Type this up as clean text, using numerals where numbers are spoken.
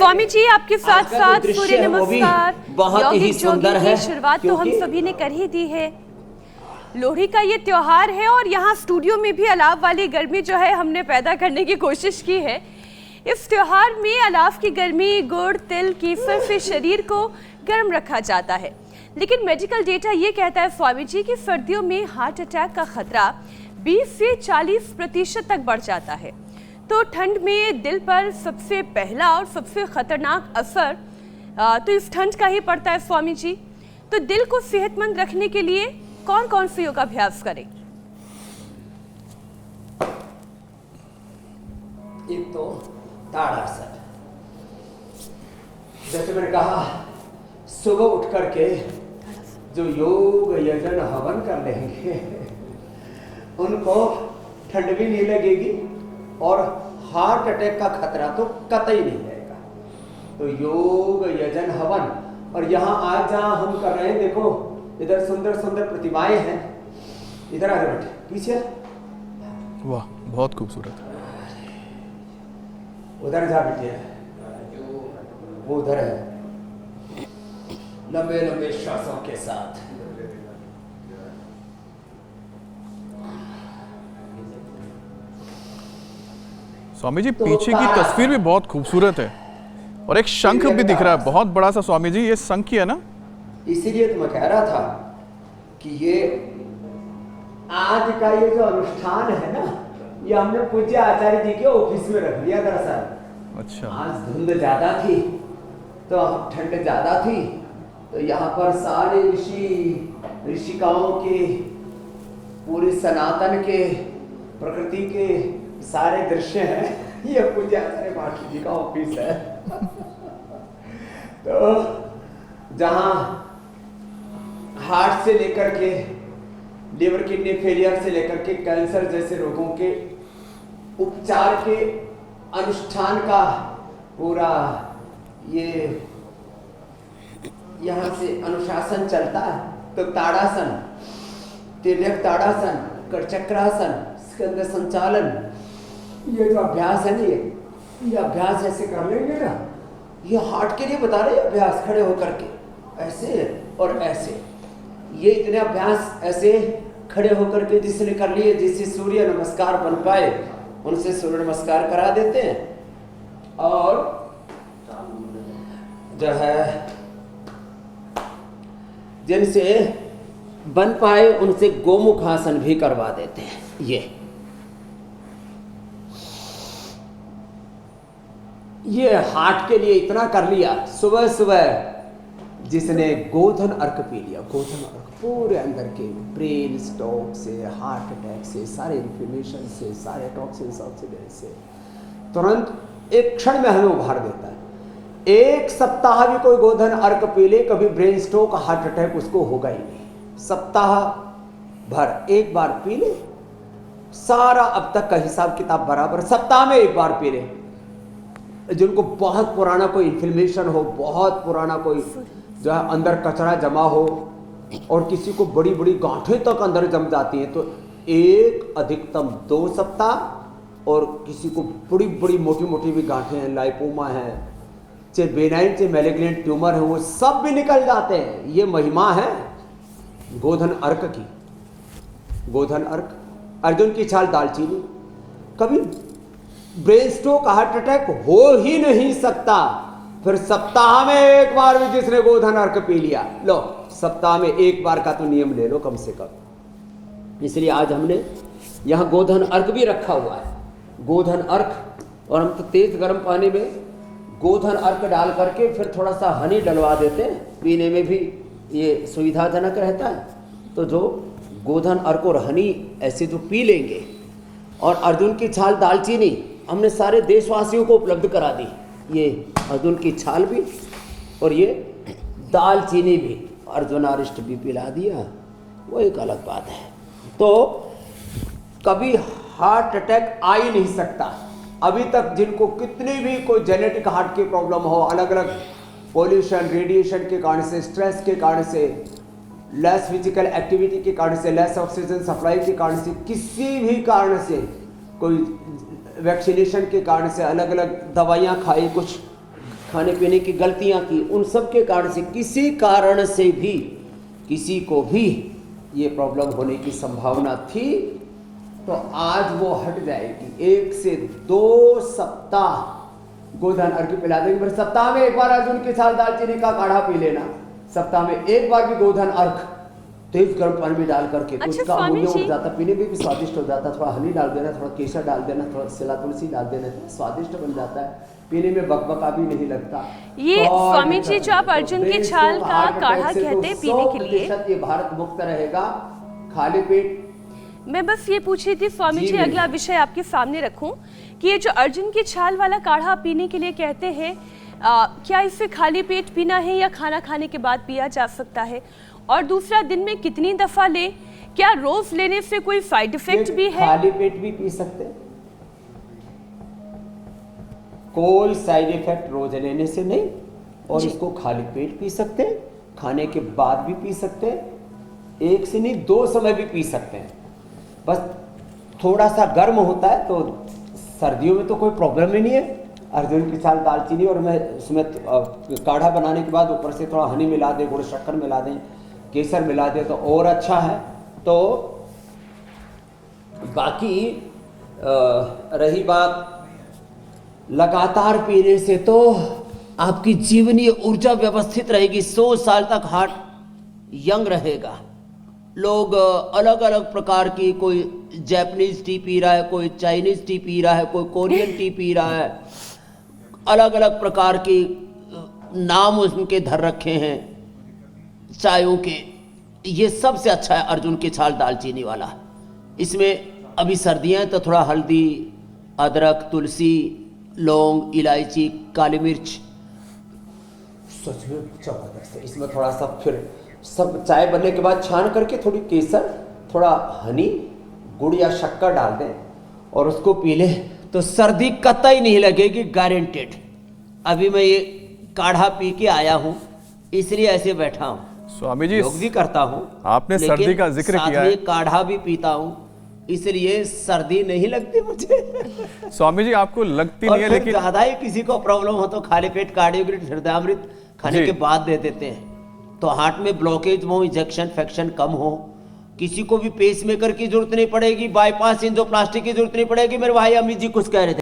स्वामी जी आपके साथ साथ सूर्य नमस्कार बहुत ही सुंदर है। शुरुआत तो हम सभी ने कर ही दी है। लोहड़ी का ये त्योहार है और यहाँ स्टूडियो में भी अलाव वाली गर्मी जो है हमने पैदा करने की कोशिश की है। इस त्योहार में अलाव की गर्मी गुड़ तिल केसर से शरीर को गर्म रखा जाता है, लेकिन मेडिकल डेटा ये कहता है स्वामी जी कि सर्दियों में हार्ट अटैक का खतरा 20 से 40% तक बढ़ जाता है। तो ठंड में दिल पर सबसे पहला और सबसे खतरनाक असर तो इस ठंड का ही पड़ता है स्वामी जी। तो दिल को सेहतमंद रखने के लिए कौन कौन से योगाभ्यास करें? एक तो ताड़ासन, जैसे मैंने कहा सुबह उठ करके जो योग यजन हवन कर लेंगे उनको ठंड भी नहीं लगेगी और हार्ट अटैक का खतरा तो कतई नहीं रहेगा। तो योग यजन हवन, और यहाँ आज जहाँ हम कर रहे हैं देखो इधर सुंदर सुंदर प्रतिमाएं हैं, इधर आ बैठे पीछे। वाह बहुत खूबसूरत। उधर जा बैठे, वो उधर है, लंबे लंबे श्वासों के साथ। स्वामी जी पीछे की तस्वीर भी बहुत खूबसूरत है और एक शंख भी दिख रहा है बहुत बड़ा सा। स्वामी जी ये शंख ही है ना? इसीलिए तो मैं कह रहा था कि ये आज का ये जो अनुष्ठान है ना, ये हमने पूज्य आचार्य जी के ऑफिस में रख लिया दरअसल। अच्छा। आज धुंध ज्यादा थी तो ठंड ज्यादा थी, तो यहाँ पर सारे ऋषिकाओं के, पूरे सनातन के, प्रकृति के सारे दृश्य हैं। ये पूज्य आचार्य पाठी जी का ऑफिस है। तो जहाँ हार्ट से लेकर के लिवर किडनी फेलियर से लेकर के कैंसर जैसे रोगों के उपचार के अनुष्ठान का पूरा ये यहाँ से अनुशासन चलता है। तो ताड़ासन, तिर्यक ताड़ासन, करचक्रासन, स्कंद संचालन, ये जो अभ्यास है ना, ये अभ्यास ऐसे कर लेंगे ना, ये हार्ट के लिए बता रहे अभ्यास, खड़े होकर के ऐसे और ऐसे। ये इतने अभ्यास ऐसे खड़े होकर के जिसने कर लिए, जिससे सूर्य नमस्कार बन पाए उनसे सूर्य नमस्कार करा देते हैं। और जो है जिनसे बन पाए उनसे गोमुख आसन भी करवा देते हैं। ये हार्ट के लिए इतना कर लिया। सुबह सुबह जिसने गोधन अर्क पी लिया, गोधन अर्क पूरे अंदर के ब्रेन स्ट्रोक से, हार्ट अटैक से, सारे इन्फ्लेमेशन से, सारे टॉक्सिन्स ऑक्सीडेंट से तुरंत एक क्षण में हमें उभार देता है। एक सप्ताह भी कोई गोधन अर्क पी ले, कभी ब्रेन स्ट्रोक, हार्ट अटैक उसको होगा ही नहीं। सप्ताह भर एक बार पी ले, सारा अब तक का हिसाब किताब बराबर, सप्ताह में एक बार पी ले। जिनको बहुत पुराना कोई इन्फ्लेमेशन हो, बहुत पुराना कोई जो है अंदर कचरा जमा हो, और किसी को बड़ी बड़ी गांठें तक अंदर जम जाती हैं, तो एक अधिकतम 2 सप्ताह, और किसी को बड़ी बड़ी मोटी मोटी भी गांठें हैं, लाइपोमा है, चाहे बेनाइन चाहे मैलिग्नेंट ट्यूमर है, वो सब भी निकल जाते हैं। ये महिमा है गोधन अर्क की। गोधन अर्क, अर्जुन की छाल, दालचीनी। कभी ब्रेन स्ट्रोक, हार्ट अटैक हो ही नहीं सकता। फिर सप्ताह में एक बार भी जिसने गोधन अर्क पी लिया, लो सप्ताह में एक बार का तो नियम ले लो कम से कम। इसलिए आज हमने यहाँ गोधन अर्क भी रखा हुआ है। गोधन अर्क, और हम तो तेज गर्म पानी में गोधन अर्क डाल करके फिर थोड़ा सा हनी डलवा देते हैं, पीने में भी ये सुविधाजनक रहता है। तो जो गोधन अर्क और हनी ऐसे जो पी लेंगे, और अर्जुन की छाल, दालचीनी हमने सारे देशवासियों को उपलब्ध करा दी। ये अर्जुन की छाल भी और ये दालचीनी भी अर्जुनारिष्ट भी पिला दिया, वो एक अलग बात है। तो कभी हार्ट अटैक आ ही नहीं सकता। अभी तक जिनको कितनी भी कोई जेनेटिक हार्ट की प्रॉब्लम हो, अलग अलग पोल्यूशन, रेडिएशन के कारण से, स्ट्रेस के कारण से, लेस फिजिकल एक्टिविटी के कारण से, लेस ऑक्सीजन सप्लाई के कारण से, किसी भी कारण से, कोई वैक्सीनेशन के कारण से, अलग अलग दवाइयाँ खाई, कुछ खाने पीने की गलतियां की, उन सब के कारण से किसी कारण से भी किसी को भी ये प्रॉब्लम होने की संभावना थी, तो आज वो हट जाएगी। 1 से 2 सप्ताह गोधन अर्घ्य पिला देंगे। फिर सप्ताह में एक बार अर्जुन की छाल दालचीनी का काढ़ा पी लेना, सप्ताह में एक बार भी गोधन अर्घ्य तेज गर्म पानी में डाल करके, तो अच्छा, उसका स्वामी अमोनिया जी। उठ जाता, पीने में भी स्वादिष्ट हो जाता। थोड़ा हनी डाल देना, थोड़ा केसर डाल देना, थोड़ा सिला तुलसी डाल देना, स्वादिष्ट बन जाता है, पीने में बकबका भी नहीं लगता। ये और स्वामी जी जो आप तो अर्जुन की ब्रेन छाल स्ट्रोक, का हार्ट अटैक काढ़ा से कहते हैं तो पीने के लिए, 100% ये भारत मुक्त रहेगा। खाली पेट मैं बस ये पूछ रही थी स्वामी जी जी, मेरी। अगला विषय आपके सामने रखूं कि ये जो अर्जुन की छाल वाला काढ़ा पीने के लिए कहते हैं, क्या इसे खाली पेट पीना है या खाना खाने के बाद पिया जा सकता है? और दूसरा, दिन में कितनी दफा लें? क्या रोज लेने से कोई साइड इफेक्ट भी है? खाली पेट भी पी सकते हैं, कोई साइड इफेक्ट रोज लेने से नहीं। और जी। इसको खाली पेट पी सकते हैं, खाने के बाद भी पी सकते हैं, 1 से नहीं 2 समय भी पी सकते हैं। बस थोड़ा सा गर्म होता है, तो सर्दियों में तो कोई प्रॉब्लम ही नहीं है। अर्जुन की छाल दालचीनी और मैं उसमें काढ़ा बनाने के बाद ऊपर से थोड़ा हनी मिला दें, गुड़ शक्कर मिला दें, केसर मिला दें तो और अच्छा है। तो बाकी रही बात लगातार पीने से, तो आपकी जीवनीय ऊर्जा व्यवस्थित रहेगी, 100 साल तक हार्ट यंग रहेगा। लोग अलग अलग प्रकार की, कोई जापानीज टी पी रहा है, कोई चाइनीज टी पी रहा है, कोई कोरियन टी पी रहा है, अलग अलग प्रकार की नाम उनके धर रखे हैं चायों के। ये सबसे अच्छा है अर्जुन की छाल दालचीनी वाला। इसमें अभी सर्दियाँ हैं तो थोड़ा हल्दी, अदरक, तुलसी, लौंग, इलायची, काली मिर्च, सच में जबरदस्त है। इसमें थोड़ा सा फिर सब चाय बनने के बाद छान करके थोड़ी केसर, थोड़ा हनी, गुड़ या शक्कर डाल दें और उसको पी लें तो सर्दी कतई नहीं लगेगी, गारंटेड। अभी मैं ये काढ़ा पी के आया हूँ, इसलिए ऐसे बैठा हूँ। स्वामी जी, योग भी करता हूँ, आपने सर्दी का जिक्र साथ किया में है। काढ़ा भी पीता हूँ, इसलिए सर्दी नहीं लगती मुझे। स्वामी जी, आपको लगती और नहीं है, फिर लेकिन ज्यादा ही किसी को प्रॉब्लम हो तो खाली पेट कार्डियोग्रिड हृदयामृत खाने जी। के बाद दे देते हैं, तो हार्ट में ब्लॉकेज हो, इंजेक्शन फैक्शन कम हो। किसी को भी पेस मेकर की जरूरत नहीं पड़ेगी, बाईपास एंजियोप्लास्टी की जरूरत नहीं पड़ेगी। मेरे भाई अमित जी कुछ कह रहे थे।